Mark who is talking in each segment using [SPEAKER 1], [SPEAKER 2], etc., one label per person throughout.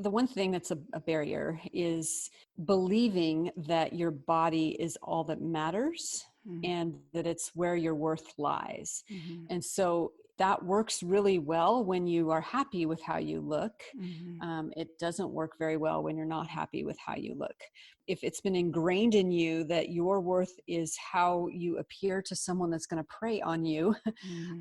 [SPEAKER 1] the one thing that's a barrier is believing that your body is all that matters and that it's where your worth lies. And so that works really well when you are happy with how you look. It doesn't work very well when you're not happy with how you look. If it's been ingrained in you that your worth is how you appear to someone that's going to prey on you,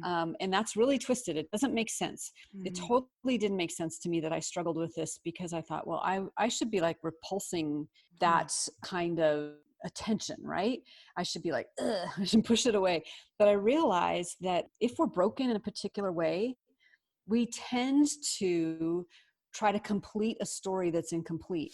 [SPEAKER 1] and that's really twisted. It doesn't make sense. It totally didn't make sense to me that I struggled with this, because I thought, well, I should be like repulsing that kind of attention, right? I should be like, ugh, I should push it away. But I realized that if we're broken in a particular way, we tend to try to complete a story that's incomplete.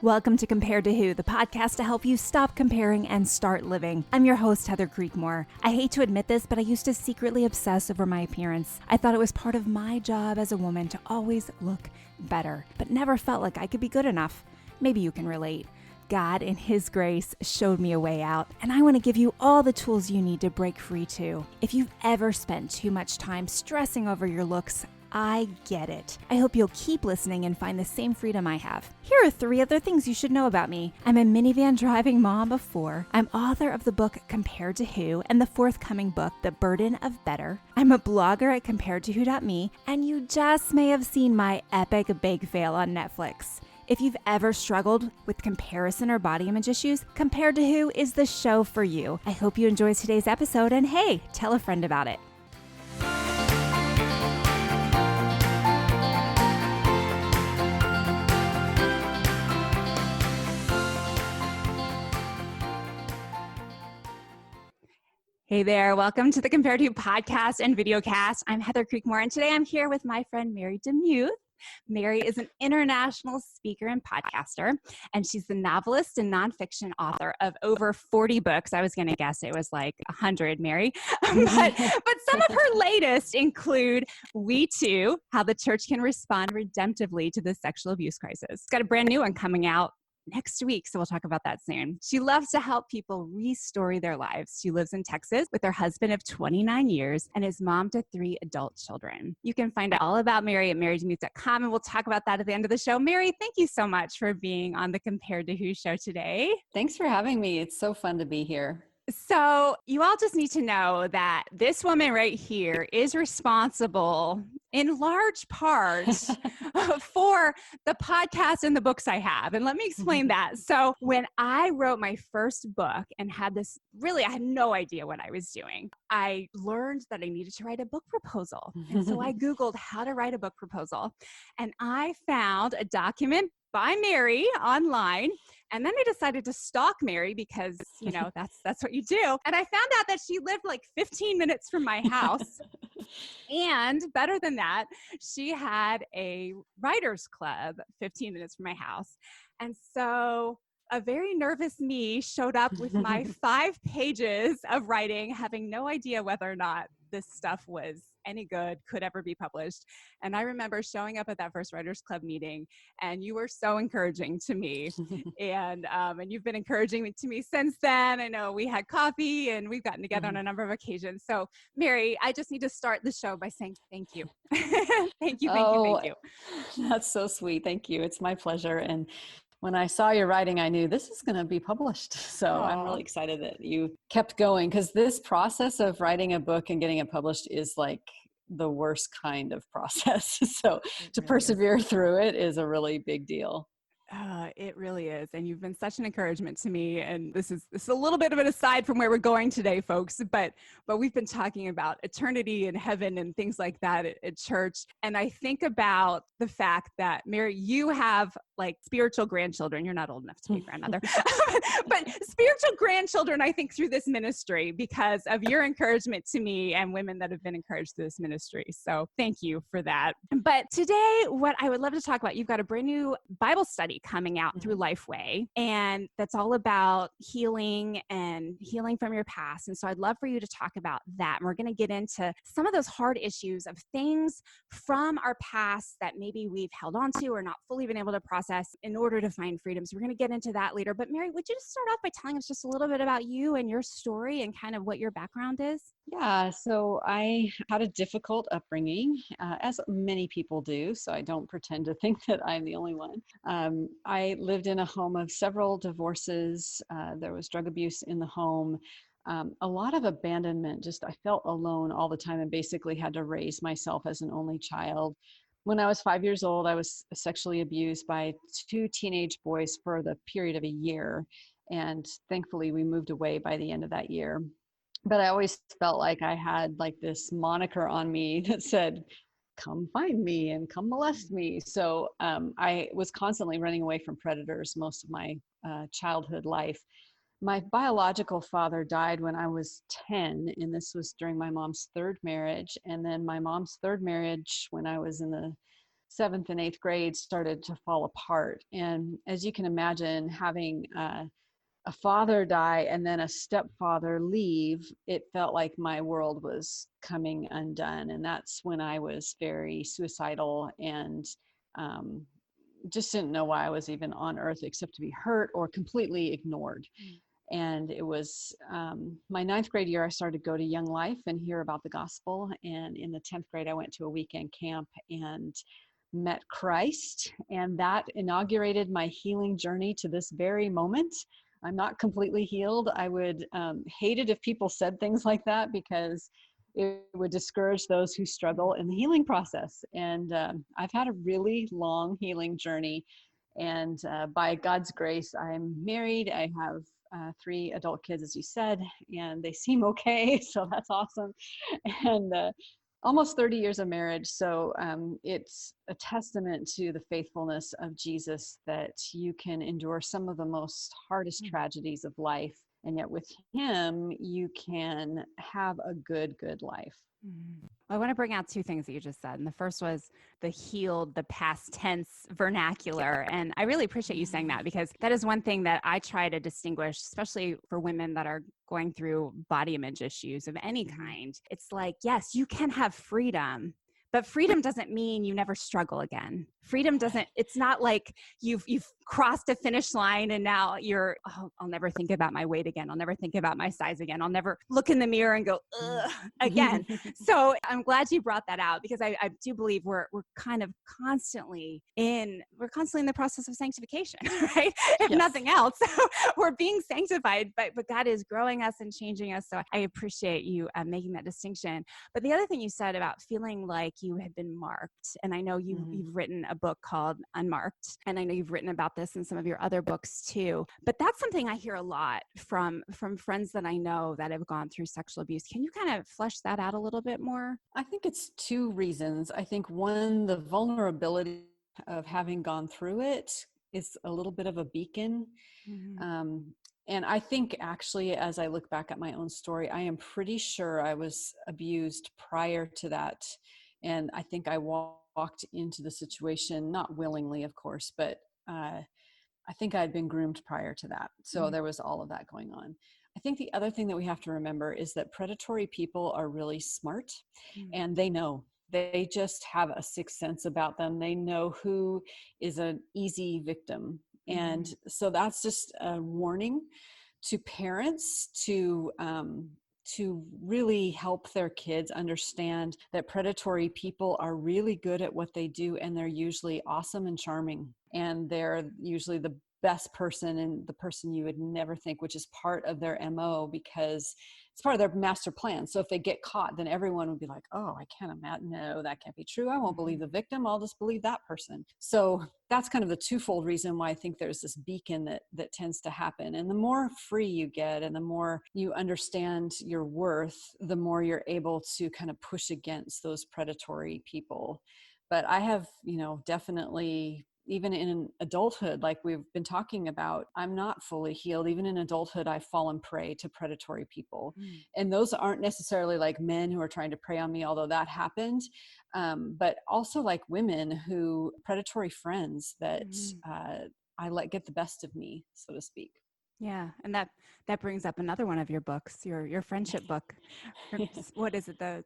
[SPEAKER 2] Welcome to Compared to Who, the podcast to help you stop comparing and start living. I'm your host, Heather Creekmore. I hate to admit this, but I used to secretly obsess over my appearance. I thought it was part of my job as a woman to always look better, but never felt like I could be good enough. Maybe you can relate. God, in His grace, showed me a way out, and I want to give you all the tools you need to break free too. If you've ever spent too much time stressing over your looks, I get it. I hope you'll keep listening and find the same freedom I have. Here are 3 other things you should know about me. I'm a minivan driving mom of 4. I'm author of the book Compared to Who and the forthcoming book, The Burden of Better. I'm a blogger at comparedtowho.me, and you just may have seen my epic bake fail on Netflix. If you've ever struggled with comparison or body image issues, Compared to Who is the show for you. I hope you enjoyed today's episode, and hey, tell a friend about it. Hey there, welcome to the Compared to podcast and videocast. I'm Heather Creekmore, and today I'm here with my friend Mary DeMuth. Mary is an international speaker and podcaster, and she's the novelist and nonfiction author of over 40 books. I was going to guess it was like 100, Mary. but some of her latest include We Too, How the Church Can Respond Redemptively to the Sexual Abuse Crisis. It's got a brand new one coming out next week, so we'll talk about that soon. She loves to help people restory their lives. She lives in Texas with her husband of 29 years and is mom to 3 adult children. You can find out all about Mary at marydemuth.com, and we'll talk about that at the end of the show. Mary, thank you so much for being on the Compared to Who show today.
[SPEAKER 1] Thanks for having me. It's so fun to be here.
[SPEAKER 2] So you all just need to know that this woman right here is responsible in large part for the podcast and the books I have. And let me explain that. So when I wrote my first book and had this, really, I had no idea what I was doing. I learned that I needed to write a book proposal. And so I Googled how to write a book proposal. And I found a document by Mary online. And then I decided to stalk Mary because, you know, that's what you do. And I found out that she lived like 15 minutes from my house. And better than that, she had a writer's club 15 minutes from my house. And so a very nervous me showed up with my 5 pages of writing, having no idea whether or not this stuff was any good, could ever be published. And I remember showing up at that first Writers Club meeting, and you were so encouraging to me. and you've been encouraging to me since then. I know we had coffee and we've gotten together on a number of occasions. So Mary, I just need to start the show by saying thank you. Thank you.
[SPEAKER 1] That's so sweet. Thank you. It's my pleasure. And when I saw your writing, I knew this is going to be published. So I'm really excited that you kept going, because this process of writing a book and getting it published is like the worst kind of process. So to persevere through it is a really big deal.
[SPEAKER 2] It really is. And you've been such an encouragement to me. And this is a little bit of an aside from where we're going today, folks, but we've been talking about eternity and heaven and things like that at church. And I think about the fact that, Mary, you have like spiritual grandchildren. You're not old enough to be a grandmother, but spiritual grandchildren, I think, through this ministry because of your encouragement to me and women that have been encouraged through this ministry. So thank you for that. But today, what I would love to talk about, you've got a brand new Bible study coming out through Lifeway, and that's all about healing and healing from your past. And so I'd love for you to talk about that. And we're going to get into some of those hard issues of things from our past that maybe we've held on to or not fully been able to process in order to find freedom. So we're going to get into that later. But Mary, would you just start off by telling us just a little bit about you and your story and kind of what your background is?
[SPEAKER 1] Yeah, so I had a difficult upbringing, as many people do. So I don't pretend to think that I'm the only one. I lived in a home of several divorces. There was drug abuse in the home, a lot of abandonment. Just I felt alone all the time and basically had to raise myself as an only child. When I was 5 years old, I was sexually abused by two teenage boys for the period of a year. And thankfully, we moved away by the end of that year, but I always felt like I had like this moniker on me that said, come find me and come molest me. So I was constantly running away from predators most of my childhood life. My biological father died when I was 10, and this was during my mom's third marriage. And then my mom's third marriage, when I was in the seventh and eighth grade, started to fall apart. And as you can imagine, having a father die and then a stepfather leave, it felt like my world was coming undone. And that's when I was very suicidal and um, just didn't know why I was even on earth except to be hurt or completely ignored. And it was my ninth grade year, I started to go to Young Life and hear about the gospel. And in the 10th grade, I went to a weekend camp and met Christ. And that inaugurated my healing journey to this very moment. I'm not completely healed. I would hate it if people said things like that because it would discourage those who struggle in the healing process. And I've had a really long healing journey. And by God's grace, I'm married. I have three adult kids, as you said, and they seem okay. So that's awesome. And almost 30 years of marriage. So it's a testament to the faithfulness of Jesus that you can endure some of the most hardest tragedies of life. And yet with him, you can have a good life.
[SPEAKER 2] Mhm. I want to bring out two things that you just said. And the first was the healed, the past tense vernacular. And I really appreciate you saying that because that is one thing that I try to distinguish, especially for women that are going through body image issues of any kind. It's like, yes, you can have freedom. But freedom doesn't mean you never struggle again. Freedom doesn't, it's not like you've crossed a finish line and now you're, oh, I'll never think about my weight again. I'll never think about my size again. I'll never look in the mirror and go, ugh, again. So I'm glad you brought that out because I do believe we're kind of constantly in the process of sanctification, right? If
[SPEAKER 1] Yes.
[SPEAKER 2] nothing else, we're being sanctified, but God is growing us and changing us. So I appreciate you making that distinction. But the other thing you said about feeling like you had been marked, and I know you've written a book called Unmarked, and I know you've written about this in some of your other books too. But that's something I hear a lot from friends that I know that have gone through sexual abuse. Can you kind of flesh that out a little bit more?
[SPEAKER 1] I think it's two reasons. I think one, the vulnerability of having gone through it is a little bit of a beacon.
[SPEAKER 2] Mm-hmm.
[SPEAKER 1] And I think actually, as I look back at my own story, I am pretty sure I was abused prior to that. And I think I walked into the situation, not willingly, of course, but I think I'd been groomed prior to that. So there was all of that going on. I think the other thing that we have to remember is that predatory people are really smart and they know. They just have a sixth sense about them. They know who is an easy victim. And so that's just a warning to parents to really help their kids understand that predatory people are really good at what they do, and they're usually awesome and charming, and they're usually the best person and the person you would never think, which is part of their MO because it's part of their master plan. So if they get caught, then everyone would be like, oh, I can't imagine. No, that can't be true. I won't believe the victim. I'll just believe that person. So that's kind of the twofold reason why I think there's this beacon that tends to happen. And the more free you get and the more you understand your worth, the more you're able to kind of push against those predatory people. But I have, definitely, even in adulthood, like we've been talking about, I'm not fully healed. Even in adulthood, I've fallen prey to predatory people. And those aren't necessarily like men who are trying to prey on me, although that happened. But also like women who, predatory friends that I let get the best of me, so to speak.
[SPEAKER 2] Yeah. And that brings up another one of your books, your friendship book. What is it? The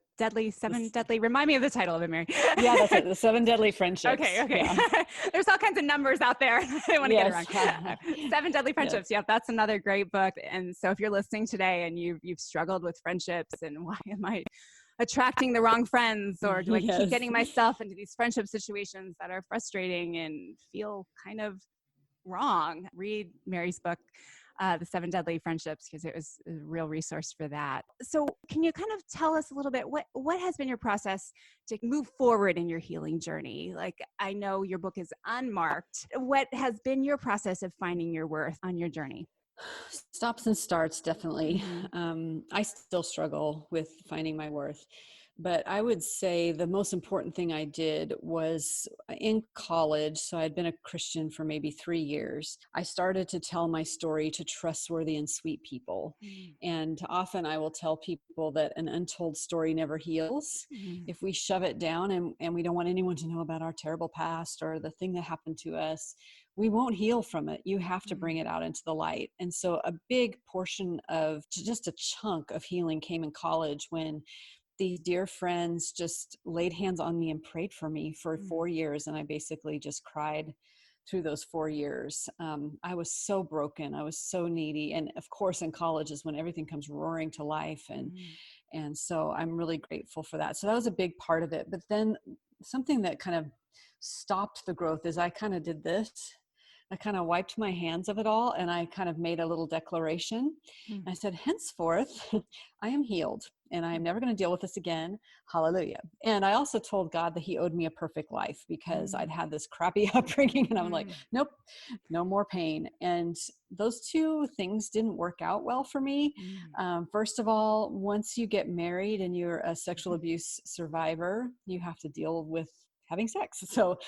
[SPEAKER 2] Seven Deadly. Remind me of the title of it, Mary.
[SPEAKER 1] Yeah, that's it. The Seven Deadly Friendships.
[SPEAKER 2] Okay.
[SPEAKER 1] Yeah.
[SPEAKER 2] There's all kinds of numbers out there. I didn't want to get it
[SPEAKER 1] Yes.
[SPEAKER 2] wrong. Seven Deadly
[SPEAKER 1] Yes.
[SPEAKER 2] Friendships. Yep, that's another great book. And so if you're listening today and you've struggled with friendships and why am I attracting the wrong friends, or do I keep
[SPEAKER 1] Yes.
[SPEAKER 2] getting myself into these friendship situations that are frustrating and feel kind of wrong, read Mary's book, The Seven Deadly Friendships, because it was a real resource for that. So can you kind of tell us a little bit, what has been your process to move forward in your healing journey? Like, I know your book is unmarked. What has been your process of finding your worth on your journey?
[SPEAKER 1] Stops and starts, definitely.
[SPEAKER 2] Mm-hmm.
[SPEAKER 1] I still struggle with finding my worth. But I would say the most important thing I did was in college. So I'd been a Christian for maybe 3 years. I started to tell my story to trustworthy and sweet people.
[SPEAKER 2] Mm-hmm.
[SPEAKER 1] And often I will tell people that an untold story never heals.
[SPEAKER 2] Mm-hmm.
[SPEAKER 1] If we shove it down and we don't want anyone to know about our terrible past or the thing that happened to us, we won't heal from it. You have to bring it out into the light. And so a big portion of just a chunk of healing came in college when these dear friends just laid hands on me and prayed for me for 4 years. And I basically just cried through those 4 years. I was so broken. I was so needy. And of course, in college is when everything comes roaring to life. And so I'm really grateful for that. So that was a big part of it. But then something that kind of stopped the growth is I kind of did this. I kind of wiped my hands of it all and I kind of made a little declaration. I said, henceforth, I am healed and I am never going to deal with this again. Hallelujah. And I also told God that he owed me a perfect life because I'd had this crappy upbringing and I'm like, nope, no more pain. And those two things didn't work out well for me. First of all, once you get married and you're a sexual abuse survivor, you have to deal with having sex. So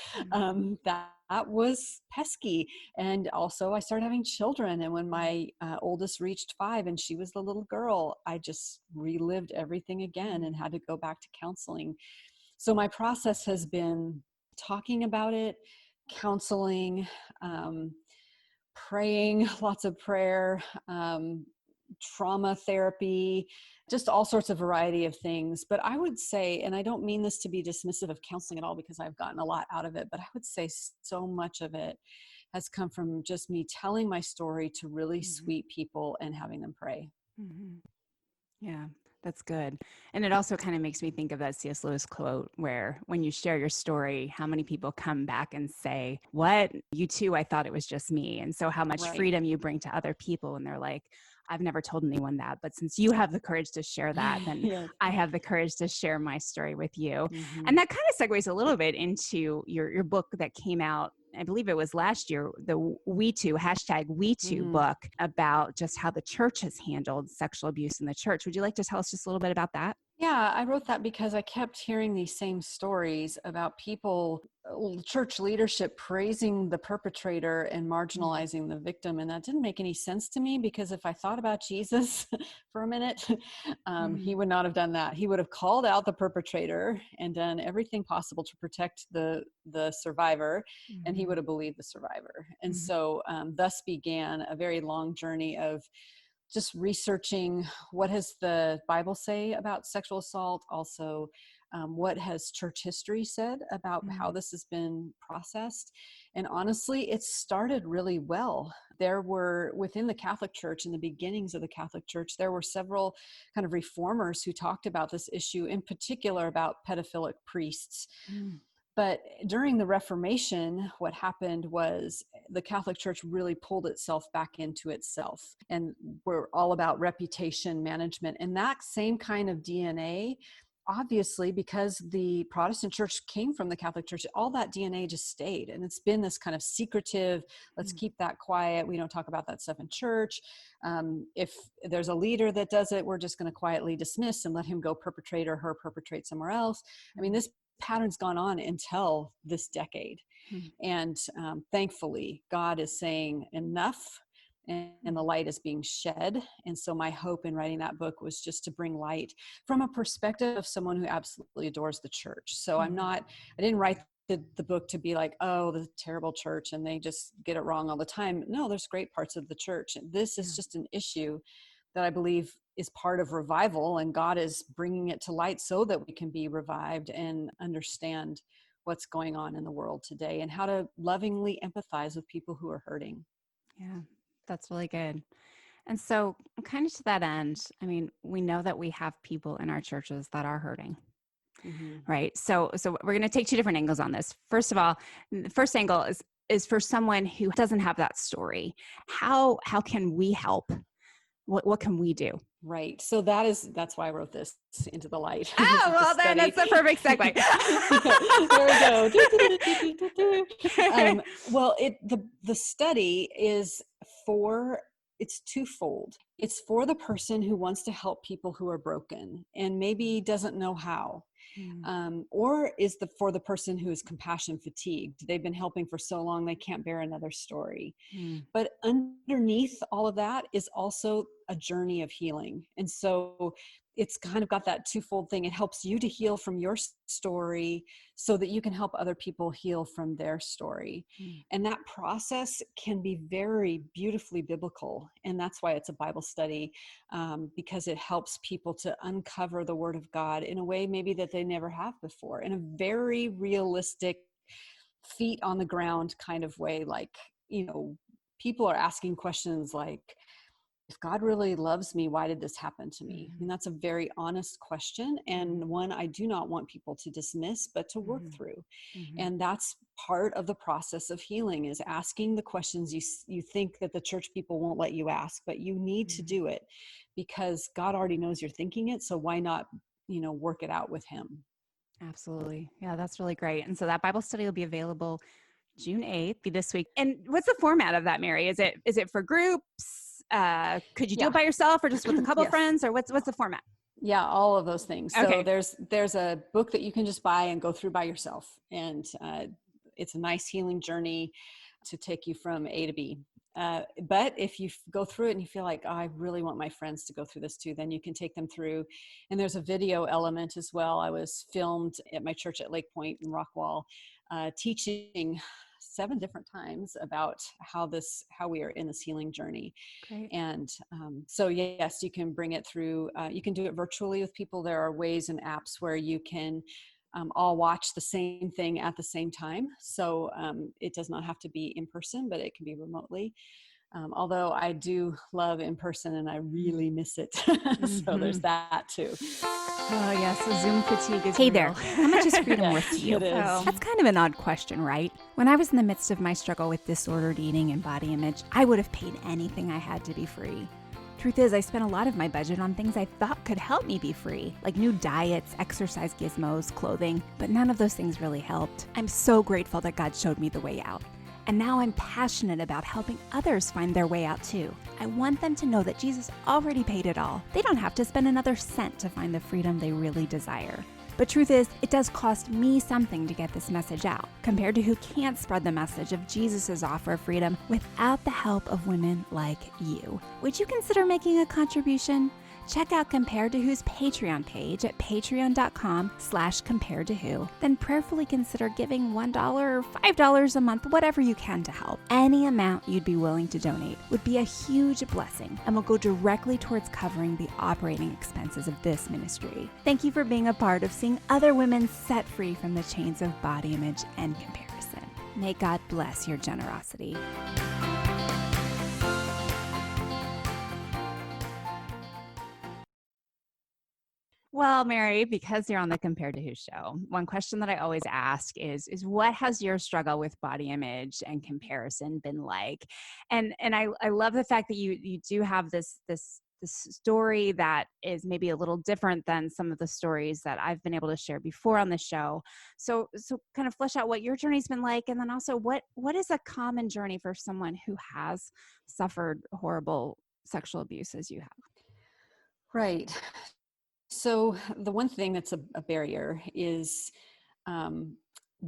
[SPEAKER 1] that was pesky. And also I started having children. And when my oldest reached 5 and she was the little girl, I just relived everything again and had to go back to counseling. So my process has been talking about it, counseling, praying, lots of prayer, trauma therapy, just all sorts of variety of things. But I would say, and I don't mean this to be dismissive of counseling at all because I've gotten a lot out of it, but I would say so much of it has come from just me telling my story to really sweet people and having them pray.
[SPEAKER 2] Yeah, that's good. And it also kind of makes me think of that C.S. Lewis quote where when you share your story, how many people come back and say, what? You too, I thought it was just me. And so how much freedom you bring to other people. And they're like, I've never told anyone that, but since you have the courage to share that, then I have the courage to share my story with you. And that kind of segues a little bit into your book that came out, I believe it was last year, the We Too, #WeToo book about just how the church has handled sexual abuse in the church. Would you like to tell us just a little bit about that?
[SPEAKER 1] Yeah, I wrote that because I kept hearing these same stories about people, church leadership praising the perpetrator and marginalizing the victim. And that didn't make any sense to me because if I thought about Jesus for a minute, he would not have done that. He would have called out the perpetrator and done everything possible to protect the survivor, and he would have believed the survivor. And so thus began a very long journey of just researching what has the Bible say about sexual assault, also what has church history said about how this has been processed. And honestly, it started really well. There were, within the Catholic Church, in the beginnings of the Catholic Church, there were several kind of reformers who talked about this issue, in particular about pedophilic priests. But during the Reformation, what happened was the Catholic Church really pulled itself back into itself, and we're all about reputation management. And that same kind of DNA, obviously, because the Protestant church came from the Catholic Church, all that DNA just stayed. And it's been this kind of secretive, let's keep that quiet. We don't talk about that stuff in church. If there's a leader that does it, we're just going to quietly dismiss and let him go perpetrate or her perpetrate somewhere else. I mean, this pattern's gone on until this decade. And thankfully, God is saying enough, and the light is being shed. And so my hope in writing that book was just to bring light from a perspective of someone who absolutely adores the church. So I didn't write the book to be like, oh, the terrible church and they just get it wrong all the time. No, there's great parts of the church. This is just an issue that I believe is part of revival, and God is bringing it to light so that we can be revived and understand what's going on in the world today and how to lovingly empathize with people who are hurting.
[SPEAKER 2] Yeah, that's really good. And so kind of to that end, I mean, we know that we have people in our churches that are hurting.
[SPEAKER 1] Mm-hmm.
[SPEAKER 2] Right. So we're going to take two different angles on this. First of all, the first angle is for someone who doesn't have that story. How can we help? What can we do?
[SPEAKER 1] Right. So that's why I wrote this into the light.
[SPEAKER 2] Oh, well, then it's the perfect segue.
[SPEAKER 1] There we go. Well, the study is it's twofold. It's for the person who wants to help people who are broken and maybe doesn't know how. Or is for the person who is compassion fatigued. They've been helping for so long, they can't bear another story. But underneath all of that is also a journey of healing. And so it's kind of got that twofold thing. It helps you to heal from your story so that you can help other people heal from their story. And that process can be very beautifully biblical. And that's why it's a Bible study, because it helps people to uncover the Word of God in a way maybe that they never have before, in a very realistic, feet on the ground kind of way. Like, people are asking questions like, if God really loves me, why did this happen to me? I mean, that's a very honest question, and one I do not want people to dismiss, but to work through. And that's part of the process of healing, is asking the questions you think that the church people won't let you ask, but you need to do it because God already knows you're thinking it. So why not, work it out with him?
[SPEAKER 2] Absolutely. Yeah, that's really great. And so that Bible study will be available June 8th this week. And what's the format of that, Mary? Is it for groups? Could you do it by yourself or just with a couple of friends, or what's the format?
[SPEAKER 1] Yeah, all of those things.
[SPEAKER 2] Okay.
[SPEAKER 1] So there's a book that you can just buy and go through by yourself. And it's a nice healing journey to take you from A to B. But if you go through it and you feel like, oh, I really want my friends to go through this too, then you can take them through. And there's a video element as well. I was filmed at my church at Lake Point in Rockwall, teaching 7 different times about how we are in this healing journey.
[SPEAKER 2] Great.
[SPEAKER 1] And so yes, you can bring it through. You can do it virtually with people. There are ways and apps where you can all watch the same thing at the same time. So it does not have to be in person, but it can be remotely. Although I do love in person and I really miss it. So there's that too.
[SPEAKER 2] Oh yes, the Zoom fatigue is
[SPEAKER 3] Hey
[SPEAKER 2] real.
[SPEAKER 3] there, how much is freedom worth to you?
[SPEAKER 1] It is.
[SPEAKER 3] That's kind of an odd question, right? When I was in the midst of my struggle with disordered eating and body image, I would have paid anything I had to be free. Truth is, I spent a lot of my budget on things I thought could help me be free, like new diets, exercise gizmos, clothing, but none of those things really helped. I'm so grateful that God showed me the way out. And now I'm passionate about helping others find their way out too. I want them to know that Jesus already paid it all. They don't have to spend another cent to find the freedom they really desire. But truth is, it does cost me something to get this message out, compared to who can't spread the message of Jesus' offer of freedom without the help of women like you. Would you consider making a contribution? Check out Compared to Who's Patreon page at patreon.com/comparedtowho. Then prayerfully consider giving $1 or $5 a month, whatever you can to help. Any amount you'd be willing to donate would be a huge blessing and will go directly towards covering the operating expenses of this ministry. Thank you for being a part of seeing other women set free from the chains of body image and comparison. May God bless your generosity.
[SPEAKER 2] Well, Mary, because you're on the Compared to Who show, one question that I always ask is what has your struggle with body image and comparison been like? And I love the fact that you do have this story that is maybe a little different than some of the stories that I've been able to share before on the show. So kind of flesh out what your journey's been like, and then also what is a common journey for someone who has suffered horrible sexual abuse as you have?
[SPEAKER 1] Right. So the one thing that's a barrier is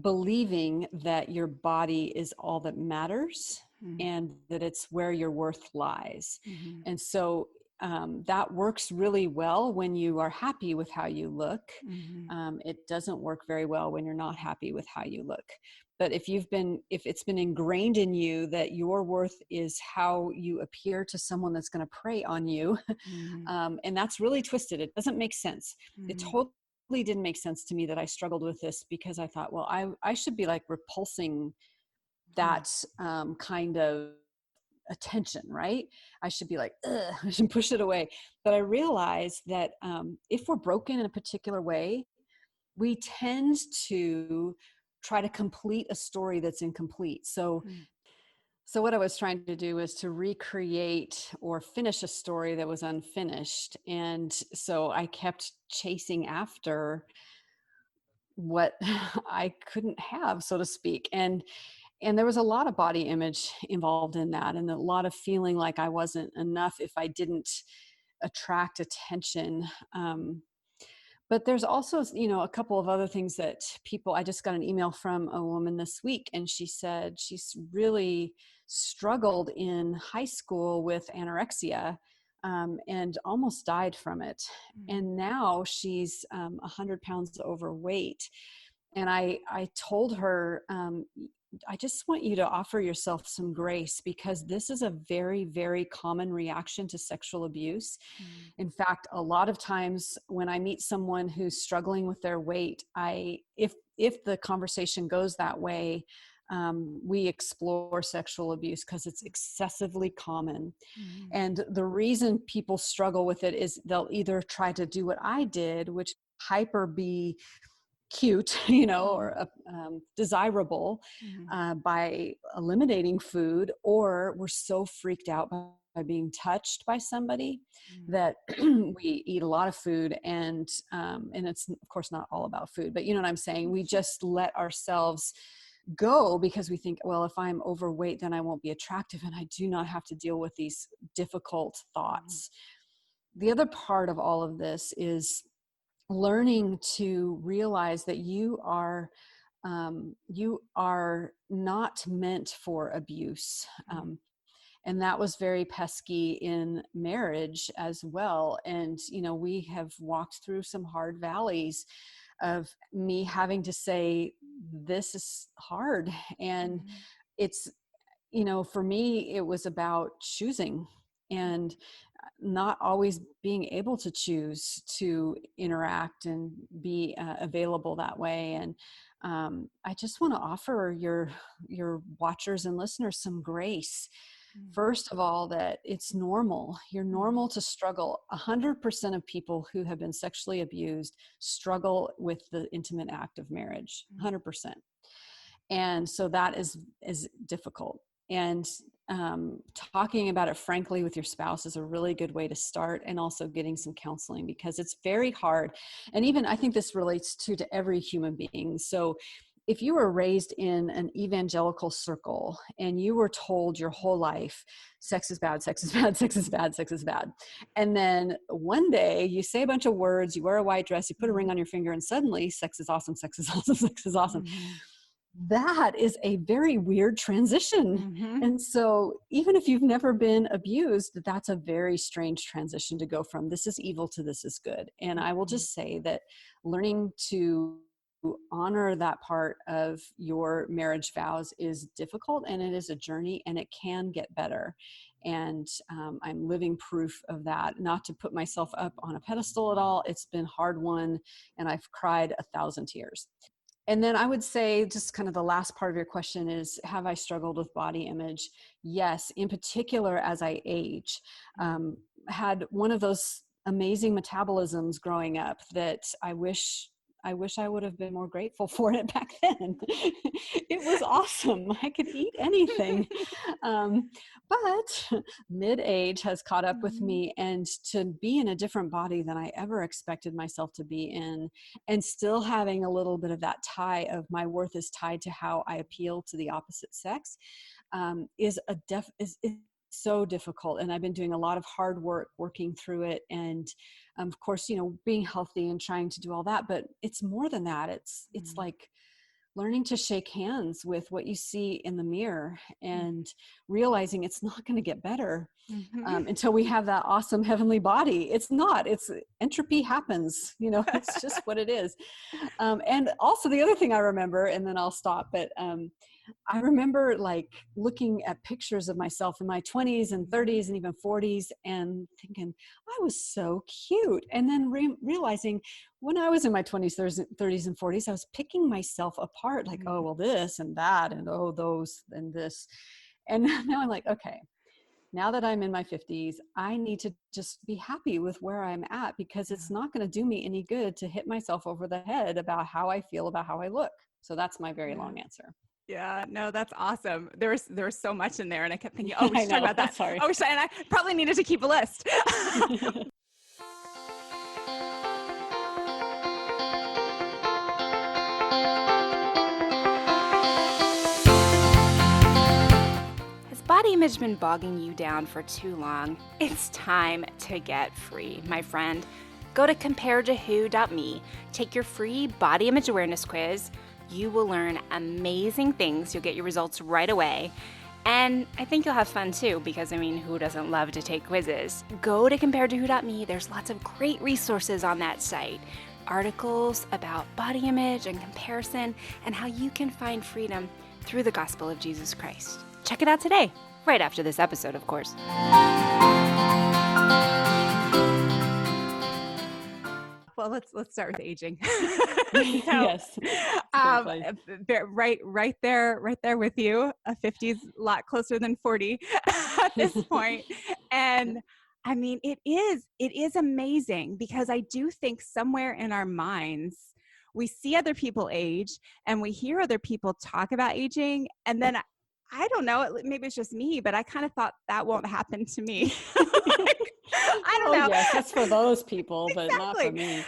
[SPEAKER 1] believing that your body is all that matters and that it's where your worth lies. And so that works really well when you are happy with how you look. It doesn't work very well when you're not happy with how you look. But if it's been ingrained in you that your worth is how you appear to someone that's going to prey on you, and that's really twisted. It doesn't make sense. It totally didn't make sense to me that I struggled with this, because I thought, well, I should be like repulsing that kind of attention, right? I should be like, ugh, I should push it away. But I realized that if we're broken in a particular way, we tend to try to complete a story that's incomplete. So what I was trying to do was to recreate or finish a story that was unfinished. And so I kept chasing after what I couldn't have, so to speak. And there was a lot of body image involved in that, and a lot of feeling like I wasn't enough if I didn't attract attention. But there's also, a couple of other things that I just got an email from a woman this week, and she said she's really struggled in high school with anorexia, and almost died from it. And now she's 100 pounds overweight. And I told her, I just want you to offer yourself some grace, because this is a very, very common reaction to sexual abuse. In fact, a lot of times when I meet someone who's struggling with their weight, if the conversation goes that way, we explore sexual abuse because it's excessively common. And the reason people struggle with it is they'll either try to do what I did, which hyper be cute, or desirable by eliminating food, or we're so freaked out by being touched by somebody that we eat a lot of food, and it's of course not all about food, but you know what I'm saying? We just let ourselves go because we think, well, if I'm overweight, then I won't be attractive, and I do not have to deal with these difficult thoughts. The other part of all of this is learning to realize that you are not meant for abuse. And that was very pesky in marriage as well. And, we have walked through some hard valleys of me having to say, this is hard. And it's, for me, it was about choosing and not always being able to choose to interact and be available that way. And I just want to offer your watchers and listeners some grace. First of all, that it's normal. You're normal to struggle. 100% of people who have been sexually abused struggle with the intimate act of marriage, 100%. And so that is difficult. And talking about it frankly with your spouse is a really good way to start, and also getting some counseling, because it's very hard. And even I think this relates to every human being. So if you were raised in an evangelical circle and you were told your whole life, sex is bad, sex is bad, sex is bad, sex is bad. And then one day you say a bunch of words, you wear a white dress, you put a ring on your finger, and suddenly sex is awesome, sex is awesome, sex is awesome. That is a very weird transition. And so even if you've never been abused, that's a very strange transition to go from this is evil to this is good. And I will just say that learning to honor that part of your marriage vows is difficult, and it is a journey, and it can get better. And I'm living proof of that. Not to put myself up on a pedestal at all. It's been hard won, and I've cried 1,000 tears. And then I would say, just kind of the last part of your question is, have I struggled with body image? Yes, in particular as I age. Had one of those amazing metabolisms growing up that I wish I would have been more grateful for it back then. It was awesome. I could eat anything. But mid-age has caught up with me, and to be in a different body than I ever expected myself to be in, and still having a little bit of that tie of my worth is tied to how I appeal to the opposite sex, is so difficult. And I've been doing a lot of hard work working through it. And of course, being healthy and trying to do all that, but it's more than that. It's like learning to shake hands with what you see in the mirror and realizing it's not going to get better until we have that awesome heavenly body. It's not, it's entropy happens, it's just what it is. And also the other thing I remember, and then I'll stop, but I remember like looking at pictures of myself in my 20s and 30s and even 40s and thinking I was so cute. And then realizing when I was in my 20s, 30s and 40s, I was picking myself apart like, oh, well, this and that, and oh, those and this. And now I'm like, okay, now that I'm in my 50s, I need to just be happy with where I'm at, because it's not going to do me any good to hit myself over the head about how I feel about how I look. So that's my very long answer.
[SPEAKER 2] Yeah, no, that's awesome. There's so much in there, and I kept thinking, oh, we should talk about that.
[SPEAKER 1] Sorry.
[SPEAKER 2] Oh, and I probably needed to keep a list.
[SPEAKER 3] Has body image been bogging you down for too long? It's time to get free, my friend. Go to comparedtowho.me, take your free body image awareness quiz. You will learn amazing things. You'll get your results right away. And I think you'll have fun too, because who doesn't love to take quizzes? Go to comparedtowho.me. There's lots of great resources on that site. Articles about body image and comparison and how you can find freedom through the gospel of Jesus Christ. Check it out today, right after this episode, of course.
[SPEAKER 2] Well, let's start with aging.
[SPEAKER 1] Yes.
[SPEAKER 2] Right there with you. 50 is a lot closer than 40 at this point. And it is amazing, because I do think somewhere in our minds, we see other people age and we hear other people talk about aging. And then I don't know, maybe it's just me, but I kind of thought that won't happen to me. I don't know.
[SPEAKER 1] Yes, that's for those people, but not for me.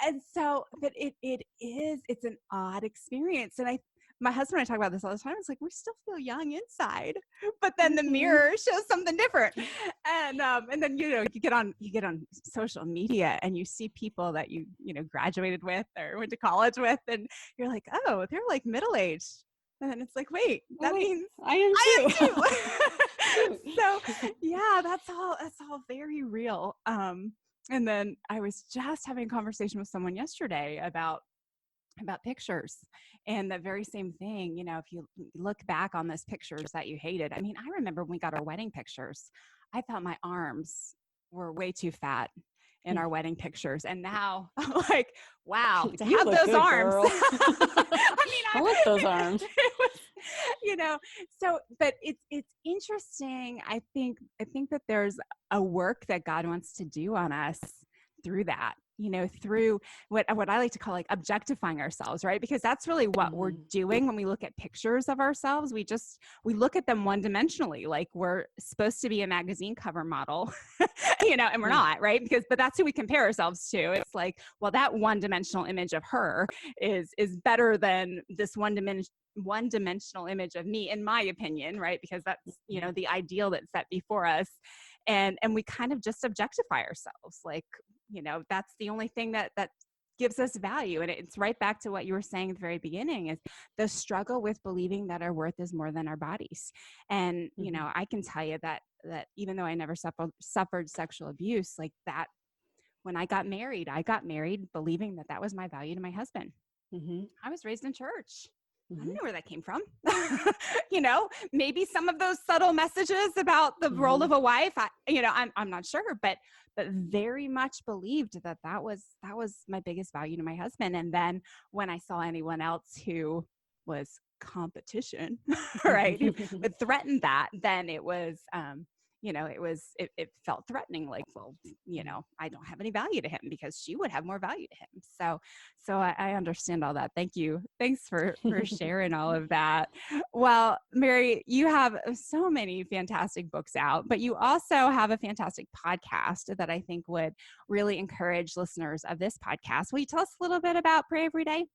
[SPEAKER 2] And so, but it's an odd experience. And my husband and I talk about this all the time. It's like, we still feel young inside, but then the mirror shows something different. And then, you get on social media and you see people that you graduated with or went to college with, and you're like, oh, they're like middle-aged. And then it's like, wait, that means
[SPEAKER 1] I am too.
[SPEAKER 2] So yeah, that's all very real. And then I was just having a conversation with someone yesterday about pictures, and the very same thing. If you look back on those pictures that you hated, I remember when we got our wedding pictures, I thought my arms were way too fat in our wedding pictures. And now I'm like, wow, to have those arms.
[SPEAKER 1] I like those arms.
[SPEAKER 2] So, but it's interesting. I think that there's a work that God wants to do on us through that, through what I like to call like objectifying ourselves, right? Because that's really what we're doing when we look at pictures of ourselves. We look at them one-dimensionally, like we're supposed to be a magazine cover model, and we're not, right? But that's who we compare ourselves to. It's like, well, that one-dimensional image of her is better than this one-dimensional image of me, in my opinion, right? Because that's, the ideal that's set before us. And we kind of just objectify ourselves. Like, that's the only thing that gives us value. And it's right back to what you were saying at the very beginning, is the struggle with believing that our worth is more than our bodies. And, I can tell you that even though I never suffered sexual abuse, like that, when I got married believing that was my value to my husband. Mm-hmm. I was raised in church. I don't know where that came from. Maybe some of those subtle messages about the role of a wife, I'm not sure, but very much believed that was my biggest value to my husband. And then when I saw anyone else who was competition, right, who would threaten that, then it was, it felt threatening. Like, well, I don't have any value to him because she would have more value to him. So I understand all that. Thank you. Thanks for sharing all of that. Well, Mary, you have so many fantastic books out, but you also have a fantastic podcast that I think would really encourage listeners of this podcast. Will you tell us a little bit about Pray Every Day?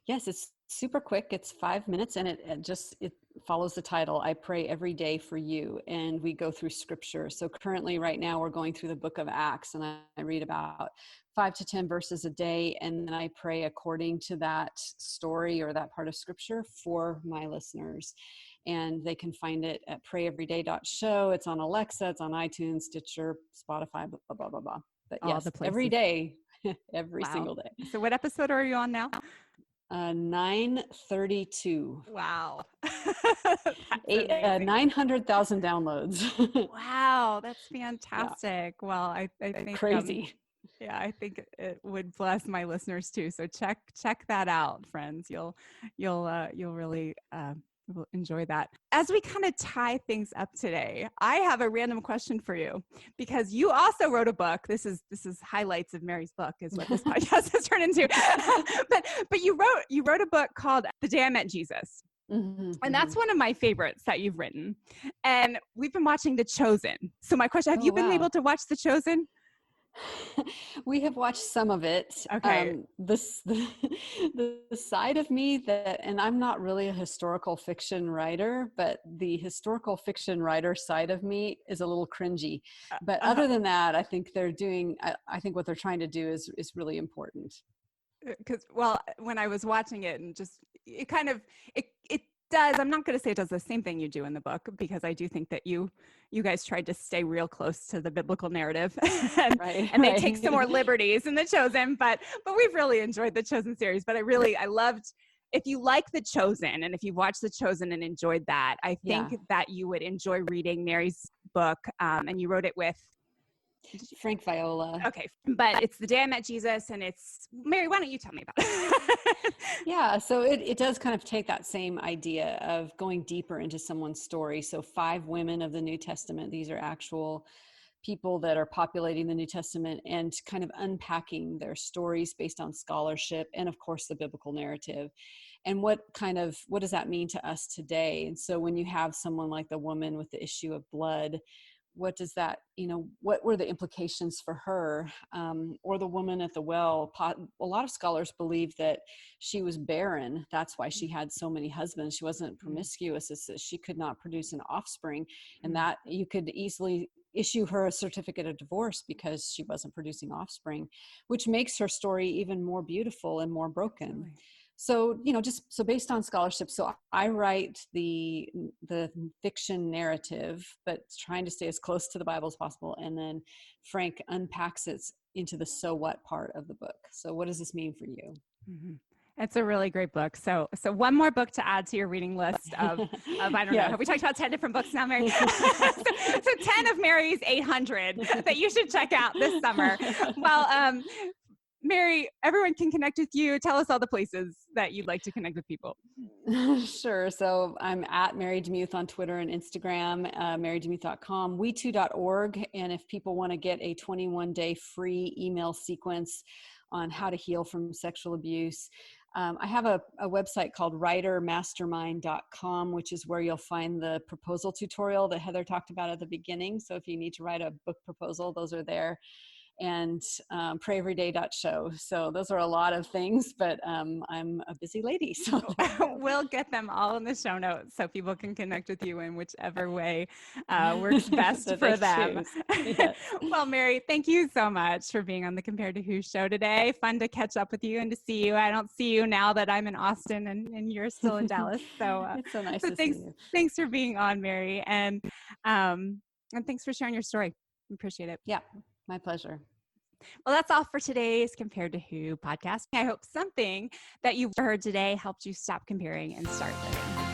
[SPEAKER 1] Yes, it's super quick. It's 5 minutes, and it follows the title, I Pray Every Day for You. And we go through scripture. So currently right now we're going through the book of Acts, and I read about 5 to 10 verses a day. And then I pray according to that story or that part of scripture for my listeners. And they can find it at prayeveryday.show. It's on Alexa, it's on iTunes, Stitcher, Spotify, blah, blah, blah, blah. But
[SPEAKER 2] All
[SPEAKER 1] yes,
[SPEAKER 2] the places.
[SPEAKER 1] every day, every
[SPEAKER 2] Wow.
[SPEAKER 1] single day.
[SPEAKER 2] So what episode are you on now?
[SPEAKER 1] 932.
[SPEAKER 2] Wow.
[SPEAKER 1] 900,000 downloads.
[SPEAKER 2] Wow, that's fantastic. Yeah. Well, I think
[SPEAKER 1] crazy.
[SPEAKER 2] Yeah, I think it would bless my listeners too. So check that out, friends. You'll really will enjoy that. As we kind of tie things up today, I have a random question for you, because you also wrote a book. This is highlights of Mary's book is what this podcast has turned into. but you wrote a book called The Day I Met Jesus. Mm-hmm. And that's one of my favorites that you've written. And we've been watching The Chosen. So my question, have you been able to watch The Chosen?
[SPEAKER 1] We have watched some of it.
[SPEAKER 2] Okay.
[SPEAKER 1] The side of me that, and I'm not really a historical fiction writer, but the historical fiction writer side of me is a little cringy. But other than that, I think I think what they're trying to do is really important.
[SPEAKER 2] Because, well, when I was watching it, and just, it does, I'm not going to say it does the same thing you do in the book, because I do think that you guys tried to stay real close to the biblical narrative and they take some more liberties in The Chosen, but we've really enjoyed The Chosen series. But I loved, if you like The Chosen and if you've watched The Chosen and enjoyed that, I think that you would enjoy reading Mary's book. And you wrote it with
[SPEAKER 1] Frank Viola.
[SPEAKER 2] Okay. But it's The Day I Met Jesus, and it's, Mary, why don't you tell me about it?
[SPEAKER 1] Yeah. So it does kind of take that same idea of going deeper into someone's story. So 5 women of the New Testament, these are actual people that are populating the New Testament, and kind of unpacking their stories based on scholarship and of course the biblical narrative. And what does that mean to us today? And so when you have someone like the woman with the issue of blood, what does that, what were the implications for her? Or the woman at the well, a lot of scholars believe that she was barren. That's why she had so many husbands. She wasn't promiscuous. It's that she could not produce an offspring, and that you could easily issue her a certificate of divorce because she wasn't producing offspring, which makes her story even more beautiful and more broken. Absolutely. So, so based on scholarship, so I write the fiction narrative, but trying to stay as close to the Bible as possible. And then Frank unpacks it into the so what part of the book. So what does this mean for you?
[SPEAKER 2] Mm-hmm. It's a really great book. So one more book to add to your reading list of I don't know. Have we talked about 10 different books now, Mary? so 10 of Mary's 800 that you should check out this summer. Well, Mary, everyone can connect with you. Tell us all the places that you'd like to connect with people.
[SPEAKER 1] Sure. So I'm at Mary DeMuth on Twitter and Instagram, marydemuth.com, we2.org. And if people want to get a 21-day free email sequence on how to heal from sexual abuse, I have a website called writermastermind.com, which is where you'll find the proposal tutorial that Heather talked about at the beginning. So if you need to write a book proposal, those are there. And prayeveryday.show. So those are a lot of things, but I'm a busy lady. So
[SPEAKER 2] we'll get them all in the show notes so people can connect with you in whichever way works best for them. Yes. Well, Mary, thank you so much for being on the Compared to Who show today. Fun to catch up with you and to see you. I don't see you now that I'm in Austin and you're still in Dallas. So
[SPEAKER 1] it's so nice to see you.
[SPEAKER 2] Thanks for being on, Mary. And thanks for sharing your story. We appreciate it.
[SPEAKER 1] Yeah. My pleasure.
[SPEAKER 2] Well, that's all for today's Compared to Who podcast. I hope something that you've heard today helped you stop comparing and start living.